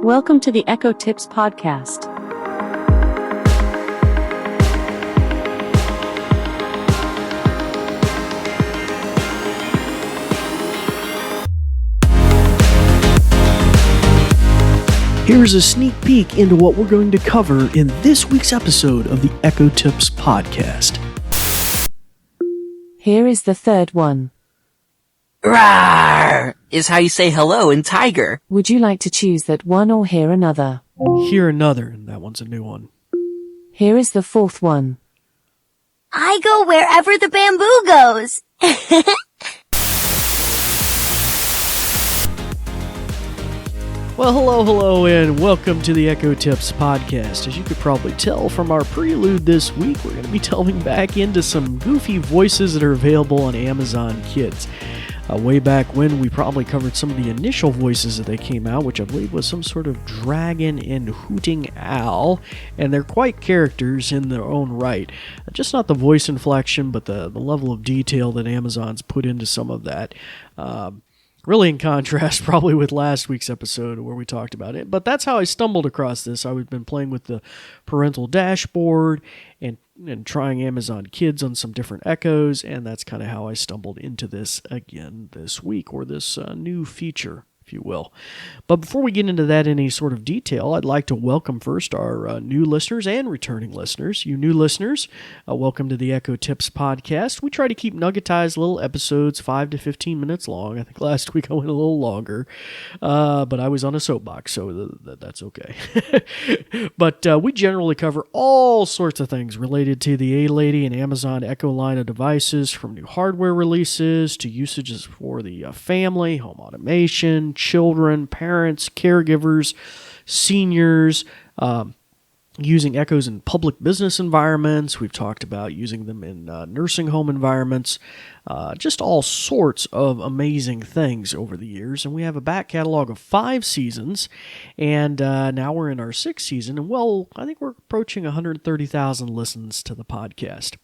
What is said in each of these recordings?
Welcome to the Echo Tips podcast. Here's a sneak peek into what we're going to cover in this week's episode of the Echo Tips podcast. Here is the third one. Rawr is how you say hello in Tiger. Would you like to choose that one or hear another? Hear another, and that one's a new one. Here is the fourth one. I go wherever the bamboo goes. Well, hello, and welcome to the Echo Tips podcast. As you could probably tell from our prelude this week, we're going to be delving back into some goofy voices that are available on Amazon Kids. Way back when, we probably covered some of the initial voices that they came out, which I believe was some sort of dragon and hooting owl, and they're quite characters in their own right. Just not the voice inflection, but the level of detail that Amazon's put into some of that. Really in contrast probably with last week's episode where we talked about it. But that's how I stumbled across this. I've been playing with the parental dashboard and trying Amazon Kids on some different Echoes, and that's kind of how I stumbled into this again this week, or this new feature, if you will. But before we get into that in any sort of detail, I'd like to welcome first our new listeners and returning listeners. You new listeners, welcome to the Echo Tips podcast. We try to keep nuggetized little episodes, 5 to 15 minutes long. I think last week I went a little longer, but I was on a soapbox, so that's okay. But we generally cover all sorts of things related to the A-Lady and Amazon Echo line of devices, from new hardware releases to usages for the family, home automation, children, parents, caregivers, seniors, using Echoes in public business environments. We've talked about using them in nursing home environments, just all sorts of amazing things over the years. And we have a back catalog of 5 seasons, and now we're in our 6th season, and well, I think we're approaching 130,000 listens to the podcast.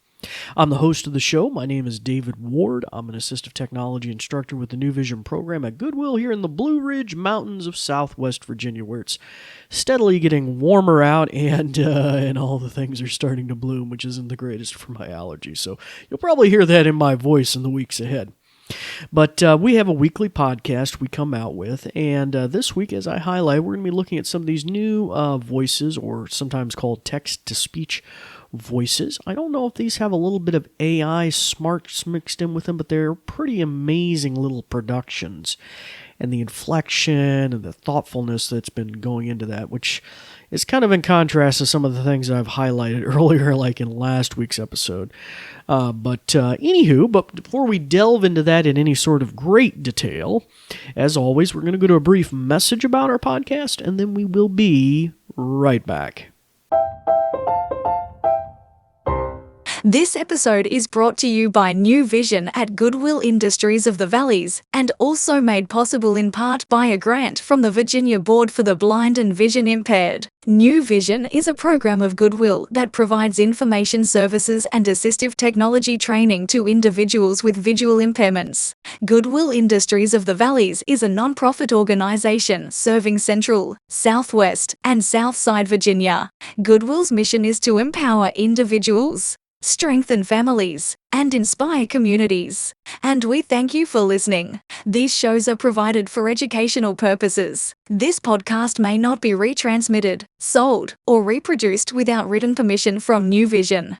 I'm the host of the show. My name is David Ward. I'm an assistive technology instructor with the New Vision program at Goodwill here in the Blue Ridge Mountains of Southwest Virginia, where it's steadily getting warmer out and all the things are starting to bloom, which isn't the greatest for my allergies. So you'll probably hear that in my voice in the weeks ahead. But we have a weekly podcast we come out with, and this week, as I highlight, we're going to be looking at some of these new voices, or sometimes called text-to-speech voices. I don't know if these have a little bit of AI smarts mixed in with them, but they're pretty amazing little productions. And the inflection and the thoughtfulness that's been going into that, which is kind of in contrast to some of the things I've highlighted earlier, like in last week's episode. But before we delve into that in any sort of great detail, as always, we're going to go to a brief message about our podcast, and then we will be right back. This episode is brought to you by New Vision at Goodwill Industries of the Valleys, and also made possible in part by a grant from the Virginia Board for the Blind and Vision Impaired. New Vision is a program of Goodwill that provides information services and assistive technology training to individuals with visual impairments. Goodwill Industries of the Valleys is a non-profit organization serving Central, Southwest, and Southside Virginia. Goodwill's mission is to empower individuals, strengthen families, and inspire communities. And we thank you for listening. These shows are provided for educational purposes. This podcast may not be retransmitted, sold, or reproduced without written permission from New Vision.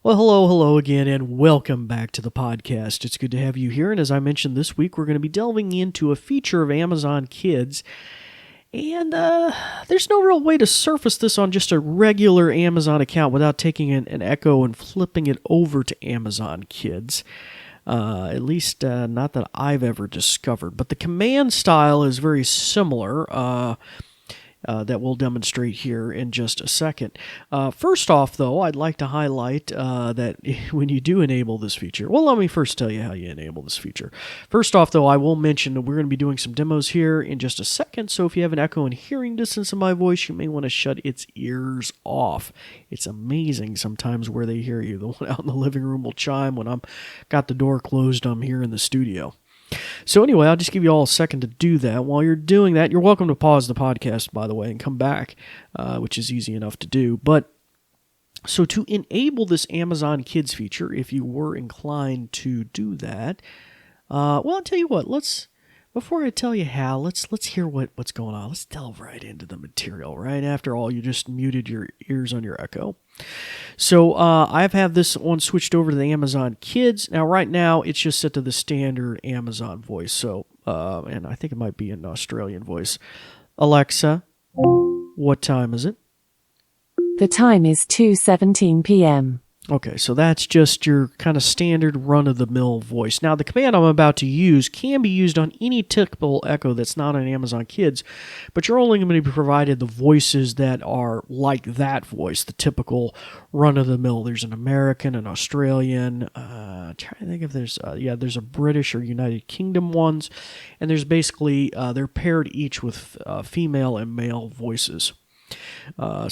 Well, hello again, and welcome back to the podcast. It's good to have you here, and as I mentioned this week, we're going to be delving into a feature of Amazon Kids. And there's no real way to surface this on just a regular Amazon account without taking an Echo and flipping it over to Amazon Kids. At least not that I've ever discovered. But the command style is very similar. That we'll demonstrate here in just a second. First off, though, I'd like to highlight that when you do enable this feature, well, let me first tell you how you enable this feature. First off, though, I will mention that we're going to be doing some demos here in just a second, so if you have an echo in hearing distance of my voice, you may want to shut its ears off. It's amazing sometimes where they hear you. The one out in the living room will chime when I'm got the door closed. I'm here in the studio. So anyway, I'll just give you all a second to do that. While you're doing that, you're welcome to pause the podcast, by the way, and come back, which is easy enough to do. But so to enable this Amazon Kids feature, if you were inclined to do that, well, I'll tell you what. Before I tell you how, let's hear what's going on. Let's delve right into the material. Right after all, you just muted your ears on your Echo. So I've had this one switched over to the Amazon Kids. Now, right now, it's just set to the standard Amazon voice. So, and I think it might be an Australian voice. Alexa, what time is it? The time is 2:17 p.m. Okay, so that's just your kind of standard run-of-the-mill voice. Now, the command I'm about to use can be used on any typical Echo that's not on Amazon Kids, but you're only going to be provided the voices that are like that voice, the typical run-of-the-mill. There's an American, an Australian, trying to think if there's a British or United Kingdom ones, and there's basically, they're paired each with female and male voices. But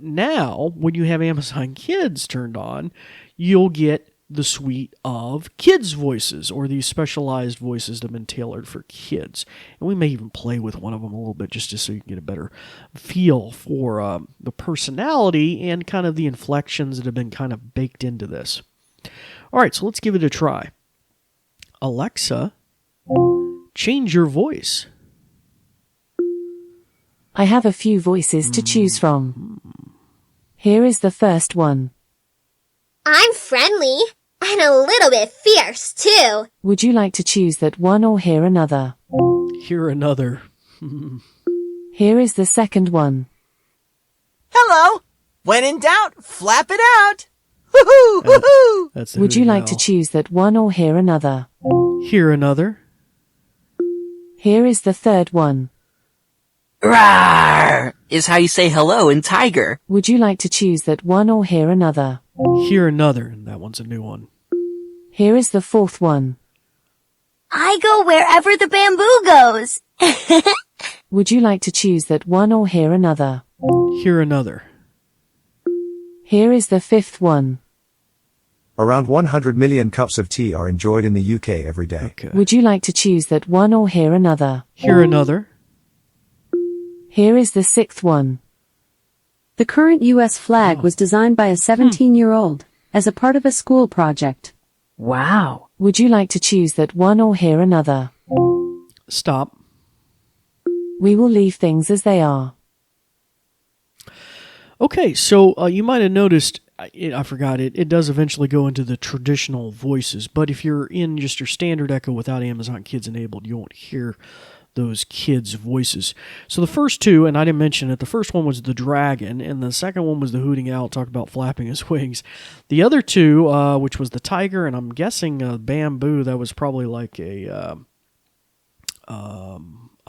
now, when you have Amazon Kids turned on, you'll get the suite of kids' voices, or these specialized voices that have been tailored for kids. And we may even play with one of them a little bit, just so you can get a better feel for the personality and kind of the inflections that have been kind of baked into this. All right, so let's give it a try. Alexa, change your voice. I have a few voices to choose from. Here is the first one. I'm friendly and a little bit fierce, too. Would you like to choose that one or hear another? Hear another. Here is the second one. Hello. When in doubt, flap it out. Woohoo! Woohoo! That's the Would you hooting like to owl. choose that one or hear another? Hear another. Here is the third one. Rawr is how you say hello in Tiger. Would you like to choose that one or hear another? Hear another. And that one's a new one. Here is the fourth one. I go wherever the bamboo goes. Would you like to choose that one or hear another? Hear another. Here is the fifth one. Around 100 million cups of tea are enjoyed in the UK every day. Okay. Would you like to choose that one or hear another? Hear another. Here is the sixth one. The current U.S. flag was designed by a 17-year-old as a part of a school project. Wow. Would you like to choose that one or hear another? Stop. We will leave things as they are. Okay, so you might have noticed, I forgot it does eventually go into the traditional voices, but if you're in just your standard Echo without Amazon Kids enabled, you won't hear those kids' voices. So the first two, and I didn't mention it, the first one was the dragon, and the second one was the hooting owl, talked about flapping his wings. The other two, which was the tiger, and I'm guessing bamboo, that was probably like a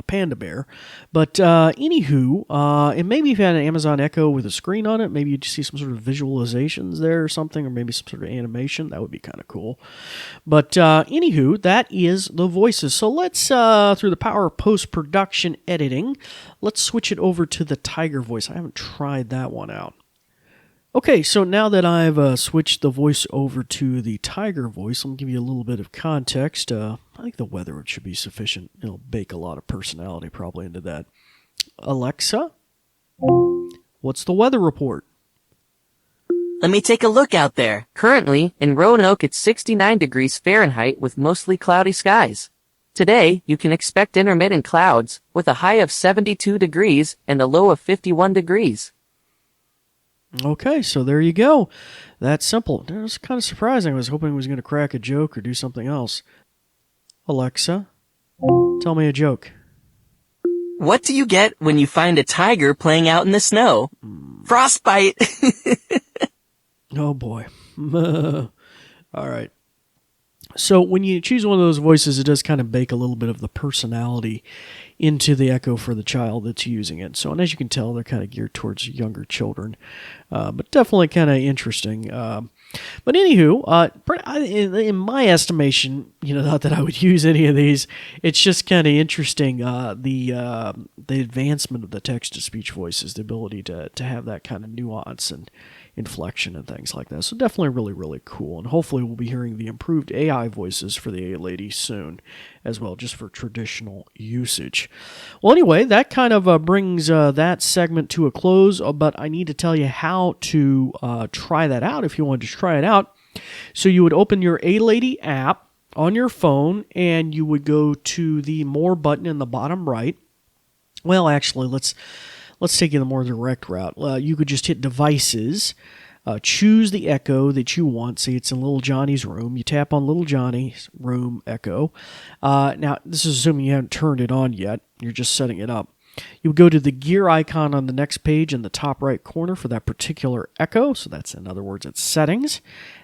panda bear. But anywho, and maybe if you had an Amazon Echo with a screen on it, maybe you'd see some sort of visualizations there or something, or maybe some sort of animation. That would be kind of cool. But anywho, that is the voices. So let's, through the power of post-production editing, let's switch it over to the tiger voice. I haven't tried that one out. Okay, so now that I've switched the voice over to the tiger voice, I'm going to give you a little bit of context. I think the weather should be sufficient. It'll bake a lot of personality probably into that. Alexa, what's the weather report? Let me take a look out there. Currently, in Roanoke, it's 69 degrees Fahrenheit with mostly cloudy skies. Today, you can expect intermittent clouds with a high of 72 degrees and a low of 51 degrees. Okay, so there you go. That's simple. It was kind of surprising. I was hoping it was going to crack a joke or do something else. Alexa, tell me a joke. What do you get when you find a tiger playing out in the snow? Frostbite. Oh boy. All right. So when you choose one of those voices, it does kind of bake a little bit of the personality into the Echo for the child that's using it. So, and as you can tell, they're kind of geared towards younger children, but definitely kind of interesting. But anywho, in my estimation, not that I would use any of these, it's just kind of interesting, the advancement of the text-to-speech voices, the ability to have that kind of nuance and inflection and things like that. So definitely really, really cool. And hopefully we'll be hearing the improved AI voices for the A-Lady soon as well, just for traditional usage. Well, anyway, that kind of brings that segment to a close, but I need to tell you how to try that out if you wanted to try it out. So you would open your A-Lady app on your phone, and you would go to the More button in the bottom right. Well, actually, let's take you the more direct route. You could just hit Devices, choose the Echo that you want. Say it's in Little Johnny's room. You tap on Little Johnny's room Echo. Now, this is assuming you haven't turned it on yet. You're just setting it up. You would go to the gear icon on the next page in the top right corner for that particular Echo. So that's, in other words, it's Settings.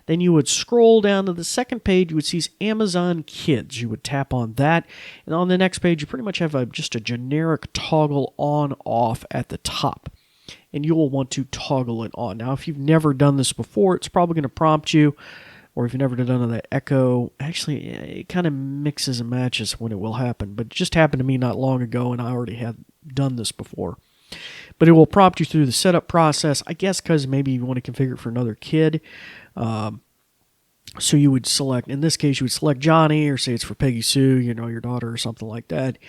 Then you would scroll down to the second page. You would see Amazon Kids. You would tap on that. And on the next page, you pretty much have just a generic toggle on-off at the top. And you will want to toggle it on. Now, if you've never done this before, it's probably going to prompt you. Or if you've never done that Echo, actually, it kind of mixes and matches when it will happen. But it just happened to me not long ago, and I already had done this before. But it will prompt you through the setup process, I guess because maybe you want to configure it for another kid. So you would select, in this case, you would select Johnny, or say it's for Peggy Sue, your daughter or something like that.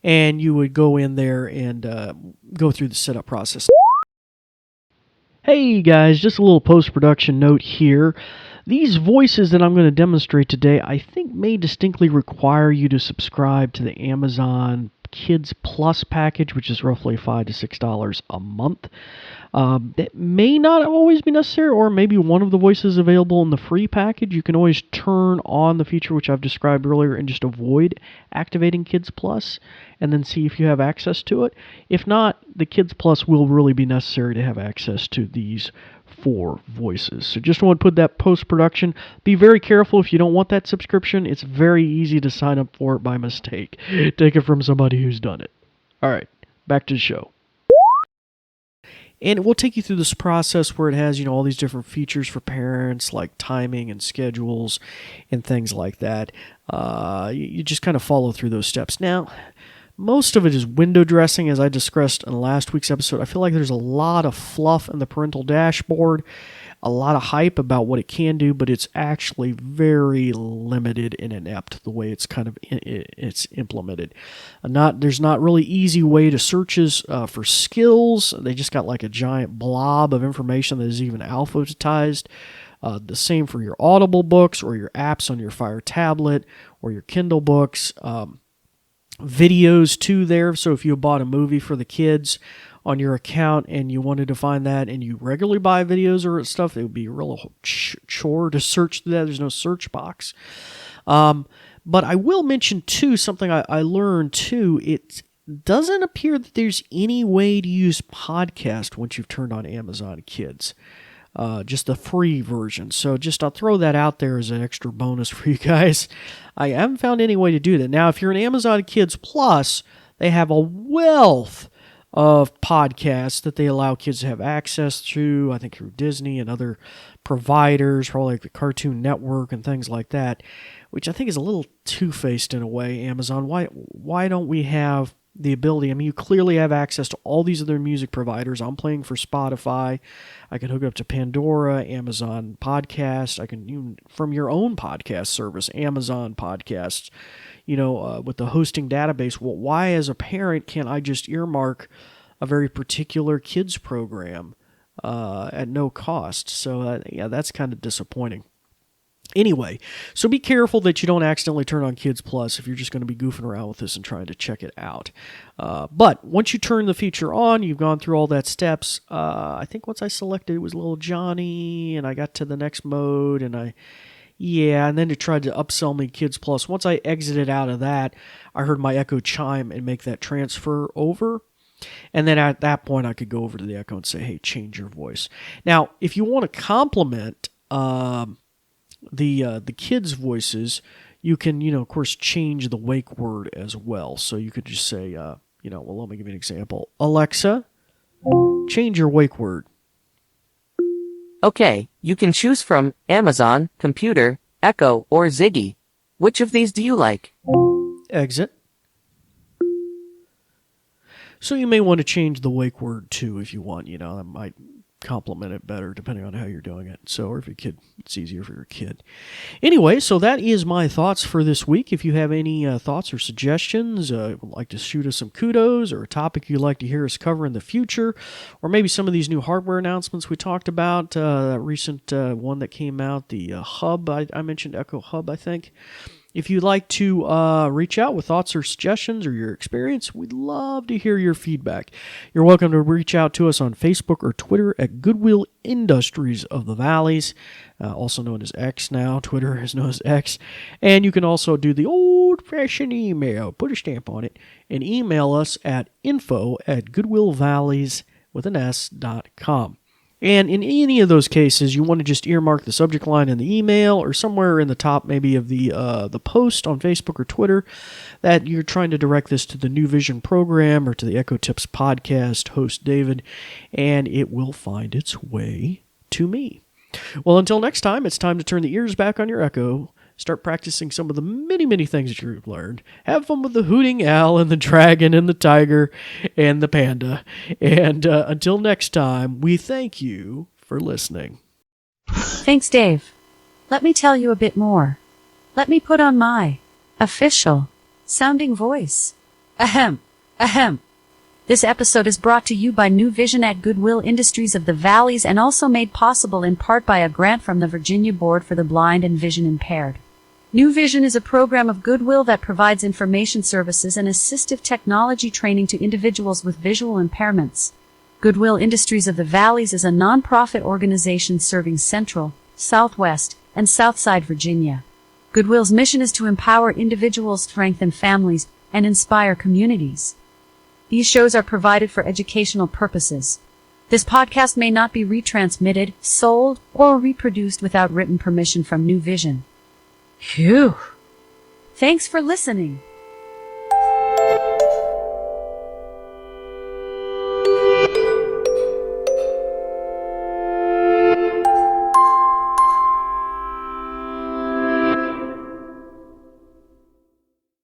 And you would go in there and go through the setup process. Hey guys, just a little post-production note here. These voices that I'm going to demonstrate today, I think may distinctly require you to subscribe to the Amazon Kids Plus package, which is roughly $5 to $6 a month. That may not always be necessary, or maybe one of the voices available in the free package. You can always turn on the feature which I've described earlier and just avoid activating Kids Plus and then see if you have access to it. If not, the Kids Plus will really be necessary to have access to these 4 voices. So just want to put that post-production. Be very careful if you don't want that subscription. It's very easy to sign up for it by mistake. Take it from somebody who's done it. All right, back to the show. And it will take you through this process where it has, all these different features for parents, like timing and schedules and things like that. You just kind of follow through those steps. Now, most of it is window dressing, as I discussed in last week's episode. I feel like there's a lot of fluff in the parental dashboard, a lot of hype about what it can do, but it's actually very limited and inept the way it's it's implemented. There's not really easy way to searches for skills. They just got like a giant blob of information that is even alphabetized. The same for your Audible books or your apps on your Fire tablet or your Kindle books. Videos too there, so if you bought a movie for the kids on your account and you wanted to find that and you regularly buy videos or stuff, it would be a real chore to search that. There's no search box. But I will mention too, something I learned too, it doesn't appear that there's any way to use podcast once you've turned on Amazon Kids. Just the free version. So I'll throw that out there as an extra bonus for you guys. I haven't found any way to do that. Now, if you're an Amazon Kids Plus, they have a wealth of podcasts that they allow kids to have access to, I think through Disney and other providers, probably like the Cartoon Network and things like that, which I think is a little two-faced in a way, Amazon. Why don't we have the ability? I mean, you clearly have access to all these other music providers. I'm playing for Spotify. I can hook up to Pandora, Amazon Podcasts. I can even from your own podcast service, Amazon Podcasts, with the hosting database. Well, why as a parent can't I just earmark a very particular kids program at no cost? So that's kind of disappointing. Anyway, so be careful that you don't accidentally turn on Kids Plus if you're just going to be goofing around with this and trying to check it out. But once you turn the feature on, you've gone through all that steps. I think once I selected it was Little Johnny, and I got to the next mode, and then it tried to upsell me Kids Plus. Once I exited out of that, I heard my Echo chime and make that transfer over. And then at that point, I could go over to the Echo and say, hey, change your voice. Now, if you want to complement the kids' voices, you can, of course, change the wake word as well. So you could just say, let me give you an example. Alexa, change your wake word. Okay, you can choose from Amazon, Computer, Echo, or Ziggy. Which of these do you like? Exit. So you may want to change the wake word too if you want. That might complement it better depending on how you're doing it. So, or if your kid, it's easier for your kid. Anyway, so that is my thoughts for this week. If you have any thoughts or suggestions, would like to shoot us some kudos, or a topic you'd like to hear us cover in the future, or maybe some of these new hardware announcements we talked about, that recent one that came out, the Hub, I mentioned Echo Hub, I think. If you'd like to reach out with thoughts or suggestions or your experience, we'd love to hear your feedback. You're welcome to reach out to us on Facebook or Twitter at Goodwill Industries of the Valleys, also known as X now. Twitter is known as X. And you can also do the old-fashioned email, put a stamp on it, and email us at info@goodwillvalleys.com. And in any of those cases, you want to just earmark the subject line in the email or somewhere in the top maybe of the post on Facebook or Twitter that you're trying to direct this to the New Vision program or to the Echo Tips podcast host David, and it will find its way to me. Well, until next time, it's time to turn the ears back on your Echo. Start practicing some of the many, many things that you've learned. Have fun with the hooting owl and the dragon and the tiger and the panda. And until next time, we thank you for listening. Thanks, Dave. Let me tell you a bit more. Let me put on my official sounding voice. Ahem, ahem. This episode is brought to you by New Vision at Goodwill Industries of the Valleys, and also made possible in part by a grant from the Virginia Board for the Blind and Vision Impaired. New Vision is a program of Goodwill that provides information services and assistive technology training to individuals with visual impairments. Goodwill Industries of the Valleys is a nonprofit organization serving Central, Southwest, and Southside Virginia. Goodwill's mission is to empower individuals, strengthen families, and inspire communities. These shows are provided for educational purposes. This podcast may not be retransmitted, sold, or reproduced without written permission from New Vision. Phew! Thanks for listening.